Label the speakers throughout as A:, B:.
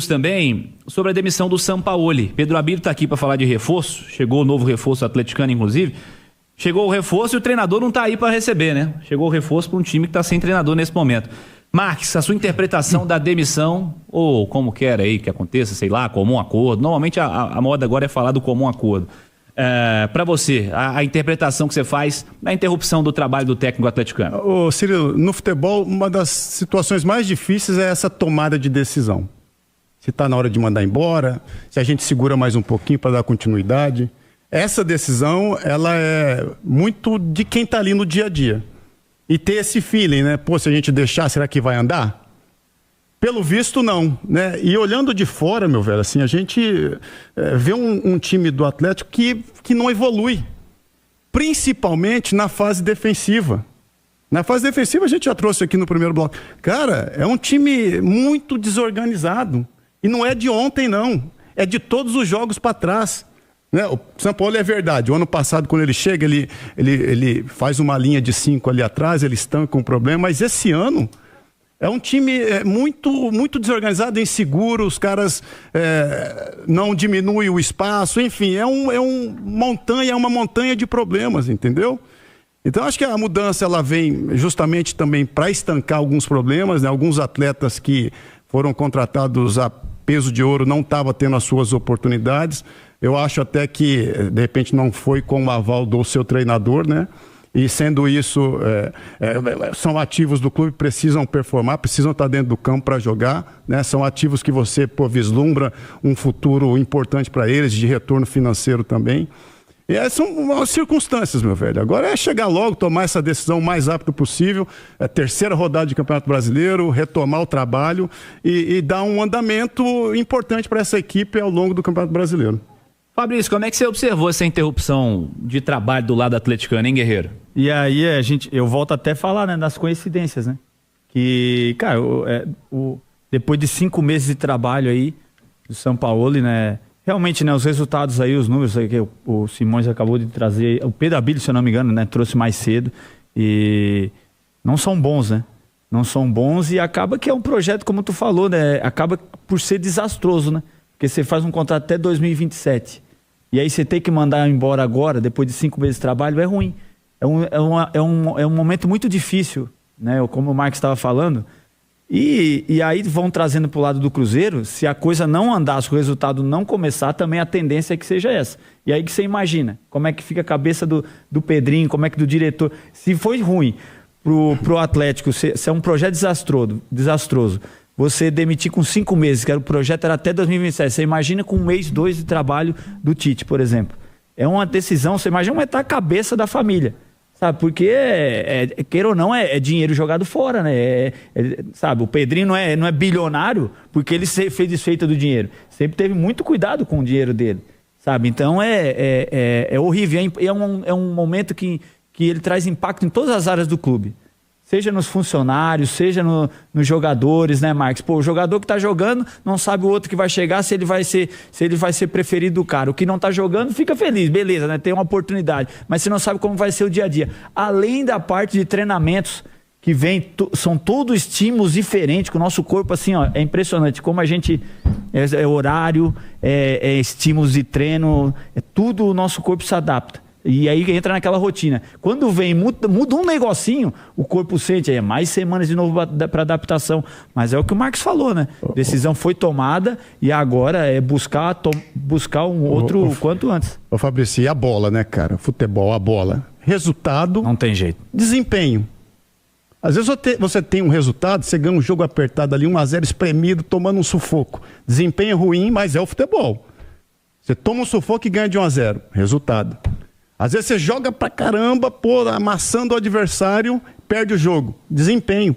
A: Também sobre a demissão do Sampaoli. Pedro Abílio está aqui para falar de reforço. Chegou o novo reforço atleticano, inclusive. Chegou o reforço e o treinador não está aí para receber, né? Chegou o reforço para um time que está sem treinador nesse momento. Marques, a sua interpretação da demissão, ou como quer aí que aconteça, sei lá, comum acordo. Normalmente a moda agora é falar do comum acordo. Para você, a interpretação que você faz da interrupção do trabalho do técnico atleticano.
B: Ô, Cirilo, no futebol, uma das situações mais difíceis é essa tomada de decisão. Se está na hora de mandar embora, se a gente segura mais um pouquinho para dar continuidade. Essa decisão, ela é muito de quem está ali no dia a dia. E ter esse feeling, né? Pô, se a gente deixar, será que vai andar? Pelo visto, não, né? E olhando de fora, meu velho, assim, a gente vê um time do Atlético que não evolui. Principalmente na fase defensiva. Na fase defensiva, a gente já trouxe aqui no primeiro bloco. Cara, é um time muito desorganizado. E não é de ontem, não. É de todos os jogos para trás. Né? O Sampaoli é verdade. O ano passado, quando ele chega, ele faz uma linha de 5 ali atrás, ele estanca um problema. Mas esse ano é um time muito desorganizado, inseguro. Os caras não diminuem o espaço. Enfim, é uma montanha de problemas, entendeu? Então, acho que a mudança ela vem justamente também para estancar alguns problemas, né? Alguns atletas que foram contratados a peso de ouro não estavam tendo as suas oportunidades. Eu acho até que, de repente, não foi com o aval do seu treinador, né? E sendo isso, são ativos do clube, precisam performar, precisam estar dentro do campo para jogar, né? São ativos que você vislumbra um futuro importante para eles, de retorno financeiro também. E são circunstâncias, meu velho. Agora é chegar logo, tomar essa decisão o mais rápido possível. Terceira rodada de Campeonato Brasileiro, retomar o trabalho e dar um andamento importante para essa equipe ao longo do Campeonato Brasileiro.
A: Fabrício, como é que você observou essa interrupção de trabalho do lado atleticano, hein, Guerreiro?
C: E aí, eu volto até a falar, né, das coincidências, né? Que, cara, depois de 5 meses de trabalho aí do Sampaoli, né? Realmente, né, os resultados aí, os números aí que o Simões acabou de trazer, o Pedro Abílio, se eu não me engano, né, trouxe mais cedo, e não são bons, né? Não são bons e acaba que é um projeto, como tu falou, né? Acaba por ser desastroso, né? Porque você faz um contrato até 2027, e aí você tem que mandar embora agora, depois de 5 meses de trabalho, é ruim. É um momento muito difícil, né? Como o Marcos estava falando. E aí vão trazendo para o lado do Cruzeiro, se a coisa não andar, se o resultado não começar, também a tendência é que seja essa. E aí que você imagina, como é que fica a cabeça do Pedrinho, como é que do diretor. Se foi ruim pro Atlético, se é um projeto desastroso, você demitir com 5 meses, que o projeto era até 2027, você imagina com 1 mês, 2 de trabalho do Tite, por exemplo. É uma decisão, você imagina aumentar a cabeça da família. Sabe, porque, queira ou não, é dinheiro jogado fora, né? Sabe, o Pedrinho não é bilionário porque ele fez desfeita do dinheiro. Sempre teve muito cuidado com o dinheiro dele, sabe? Então é horrível. É um momento que ele traz impacto em todas as áreas do clube. Seja nos funcionários, seja nos jogadores, né, Marcos? Pô, o jogador que tá jogando não sabe o outro que vai chegar, se ele vai ser preferido do cara. O que não tá jogando fica feliz, beleza, né? Tem uma oportunidade. Mas você não sabe como vai ser o dia a dia. Além da parte de treinamentos que vem, são todos estímulos diferentes, que o nosso corpo, assim, ó, é impressionante. Como a gente... É horário, é estímulos de treino, tudo o nosso corpo se adapta. E aí entra naquela rotina. Quando vem, muda um negocinho, o corpo sente, mais semanas de novo para adaptação. Mas é o que o Marcos falou, né? Decisão foi tomada e agora é buscar um outro quanto antes.
B: Ô Fabrício, e a bola, né, cara? Futebol, a bola. Resultado...
C: Não tem jeito.
B: Desempenho. Às vezes você tem um resultado, você ganha um jogo apertado ali, 1-0 espremido, tomando um sufoco. Desempenho ruim, mas é o futebol. Você toma um sufoco e ganha de 1-0. Resultado. Às vezes você joga pra caramba, amassando o adversário, perde o jogo. Desempenho,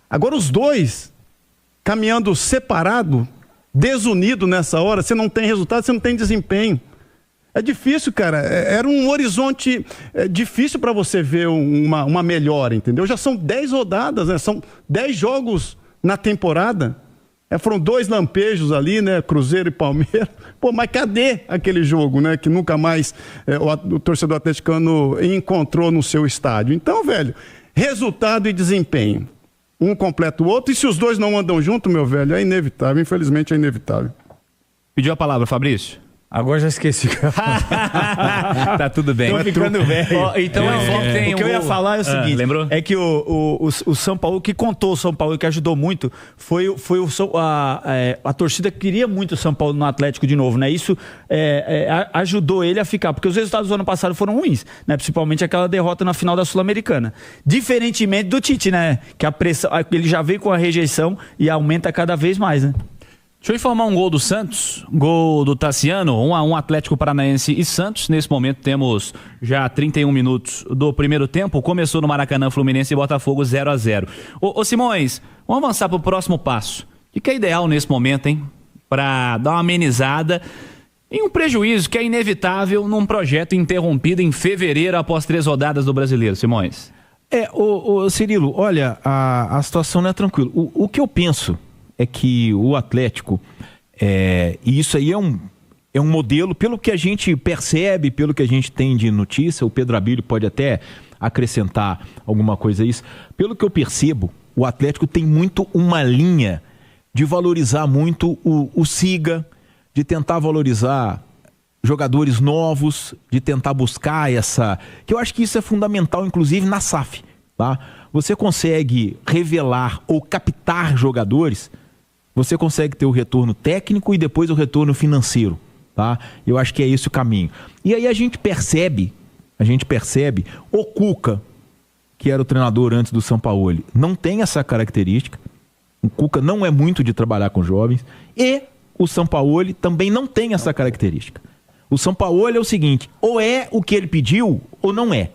B: Agora os dois, caminhando separado, desunido nessa hora, você não tem resultado, você não tem desempenho. É difícil, cara. Era um horizonte difícil para você ver uma melhora, entendeu? Já são 10 rodadas, né? São 10 jogos na temporada. Foram 2 lampejos ali, né? Cruzeiro e Palmeiras. Mas cadê aquele jogo, né? Que nunca mais o torcedor atleticano encontrou no seu estádio. Então, velho, resultado e desempenho. Um completa o outro, e se os dois não andam junto, meu velho, é inevitável, infelizmente é inevitável.
A: Pediu a palavra, Fabrício?
C: Agora já esqueci.
A: Tá tudo bem.
C: Tô ficando velho.
A: Então
C: o que eu ia falar é o seguinte:
A: lembrou?
C: é que o São Paulo, o que contou o São Paulo, que ajudou muito, foi a torcida que queria muito o São Paulo no Atlético de novo, né? Isso ajudou ele a ficar, porque os resultados do ano passado foram ruins, né? Principalmente aquela derrota na final da Sul-Americana. Diferentemente do Tite, né? Que a pressão, ele já veio com a rejeição e aumenta cada vez mais, né?
A: Deixa eu informar um gol do Santos, gol do Tassiano, 1-1 Atlético Paranaense e Santos. Nesse momento temos já 31 minutos do primeiro tempo. Começou no Maracanã, Fluminense e Botafogo 0-0. Ô Simões, vamos avançar para o próximo passo. O que é ideal nesse momento, hein? Para dar uma amenizada em um prejuízo que é inevitável num projeto interrompido em fevereiro após 3 rodadas do Brasileiro, Simões.
D: Cirilo, olha, a situação não é tranquila. O que eu penso é que o Atlético, e isso aí é um modelo, pelo que a gente percebe, pelo que a gente tem de notícia, o Pedro Abílio pode até acrescentar alguma coisa a isso. Pelo que eu percebo, o Atlético tem muito uma linha de valorizar muito o Siga, de tentar valorizar jogadores novos, de tentar buscar que eu acho que isso é fundamental, inclusive na SAF, tá? Você consegue revelar ou captar jogadores, você consegue ter o retorno técnico e depois o retorno financeiro, tá? Eu acho que é esse o caminho. E aí a gente percebe, o Cuca, que era o treinador antes do Sampaoli, não tem essa característica. O Cuca não é muito de trabalhar com jovens e o Sampaoli também não tem essa característica. O Sampaoli é o seguinte, ou é o que ele pediu ou não é.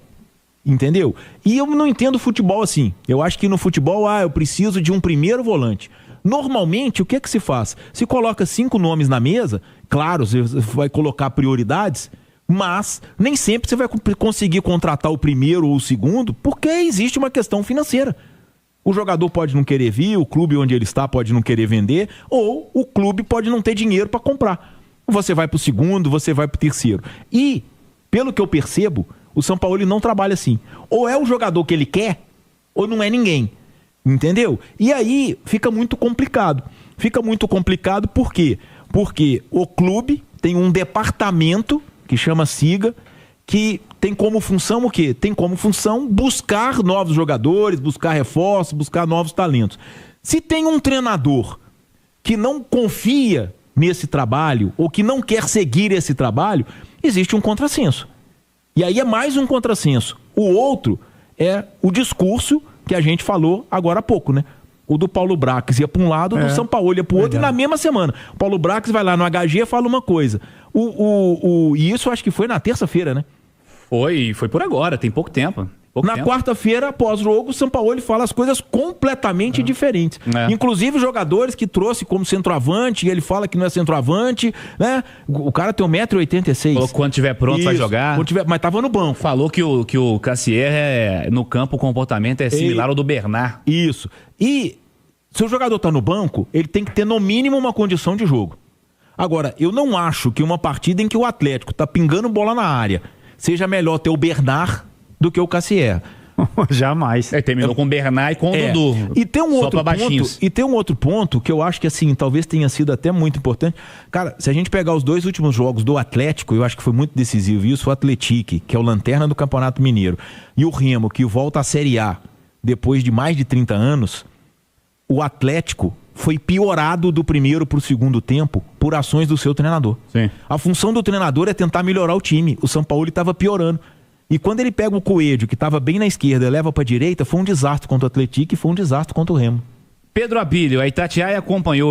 D: Entendeu? E eu não entendo futebol assim. Eu acho que no futebol, eu preciso de um primeiro volante. Normalmente, o que se faz? Se coloca 5 nomes na mesa, claro, você vai colocar prioridades, mas nem sempre você vai conseguir contratar o primeiro ou o segundo, porque existe uma questão financeira. O jogador pode não querer vir, o clube onde ele está pode não querer vender, ou o clube pode não ter dinheiro para comprar. Você vai para o segundo, você vai para o terceiro. E, pelo que eu percebo, o Sampaoli não trabalha assim. Ou é o jogador que ele quer, ou não é ninguém. Entendeu? E aí fica muito complicado. Fica muito complicado por quê? Porque o clube tem um departamento que chama Siga, que tem como função o quê? Tem como função buscar novos jogadores, buscar reforços, buscar novos talentos. Se tem um treinador que não confia nesse trabalho ou que não quer seguir esse trabalho, existe um contrassenso. E aí é mais um contrassenso. O outro é o discurso que a gente falou agora há pouco, né? O do Paulo Brax ia para um lado, o do Sampaoli ia para o outro, e na mesma semana. O Paulo Brax vai lá no HG e fala uma coisa. E isso acho que foi na terça-feira, né?
A: Foi por agora, tem pouco tempo.
D: Na quarta-feira, após o jogo, o Sampaoli fala as coisas completamente diferentes. Inclusive jogadores que trouxe como centroavante, e ele fala que não é centroavante, né? O cara tem 1,86 m.
A: Falou que quando tiver pronto vai jogar.
D: Mas tava no banco.
A: Falou que o Cassier, no campo, o comportamento é similar ao do Bernard.
D: Isso. E se o jogador tá no banco, ele tem que ter no mínimo uma condição de jogo. Agora, eu não acho que uma partida em que o Atlético tá pingando bola na área seja melhor ter o Bernard do que o Cassier.
C: Jamais.
A: Terminou com o Bernard e com o Dudu.
D: E tem um outro ponto que eu acho que assim, talvez tenha sido até muito importante. Cara, se a gente pegar os 2 últimos jogos do Atlético, eu acho que foi muito decisivo isso, o Atlético, que é o lanterna do Campeonato Mineiro, e o Remo, que volta à Série A depois de mais de 30 anos, o Atlético foi piorado do primeiro para o segundo tempo por ações do seu treinador.
A: Sim.
D: A função do treinador é tentar melhorar o time. O Sampaoli estava piorando. E quando ele pega o Coelho, que estava bem na esquerda, e leva para a direita, foi um desastre contra o Atlético e foi um desastre contra o Remo.
A: Pedro Abílio, a Itatiaia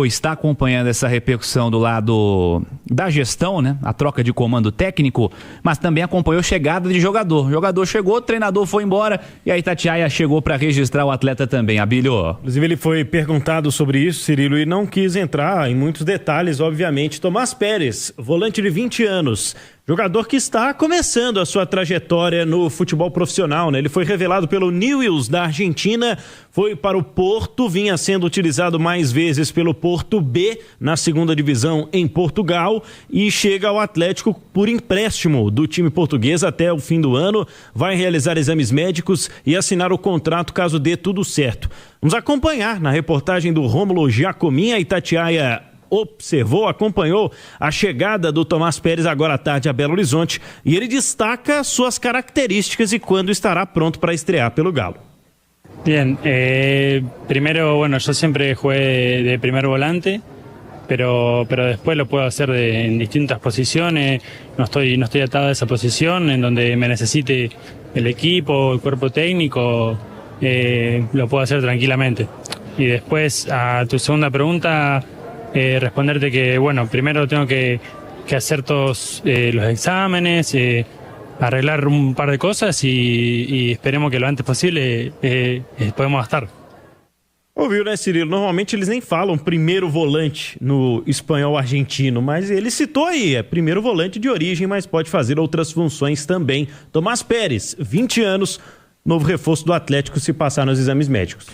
A: está acompanhando essa repercussão do lado da gestão, né? A troca de comando técnico, mas também acompanhou chegada de jogador. O jogador chegou, o treinador foi embora e a Itatiaia chegou para registrar o atleta também. Abílio.
E: Inclusive ele foi perguntado sobre isso, Cirilo, e não quis entrar em muitos detalhes, obviamente. Tomás Pérez, volante de 20 anos, Jogador que está começando a sua trajetória no futebol profissional, né? Ele foi revelado pelo Newell's da Argentina, foi para o Porto, vinha sendo utilizado mais vezes pelo Porto B na segunda divisão em Portugal e chega ao Atlético por empréstimo do time português até o fim do ano, vai realizar exames médicos e assinar o contrato caso dê tudo certo. Vamos acompanhar na reportagem do Rômulo Giacomin, a Itatiaia acompanhou a chegada do Tomás Pérez agora à tarde a Belo Horizonte e ele destaca suas características e quando estará pronto para estrear pelo Galo.
F: Bien, primero, bueno, yo siempre jugué de primer volante, pero después lo puedo hacer en distintas posiciones, no estoy atado a esa posición, en donde me necesite el equipo, el cuerpo técnico, lo puedo hacer tranquilamente. Y después, a tu segunda pregunta, responderte que, bueno, primero tengo que hacer todos los exámenes, arreglar un par de cosas y esperemos que lo antes posible podemos estar.
E: Ouviu, né, Cirilo? Normalmente eles nem falam primeiro volante no espanhol argentino, mas ele citou aí, é primeiro volante de origem, mas pode fazer outras funções também. Tomás Pérez, 20 anos, novo reforço do Atlético se passar nos exames médicos.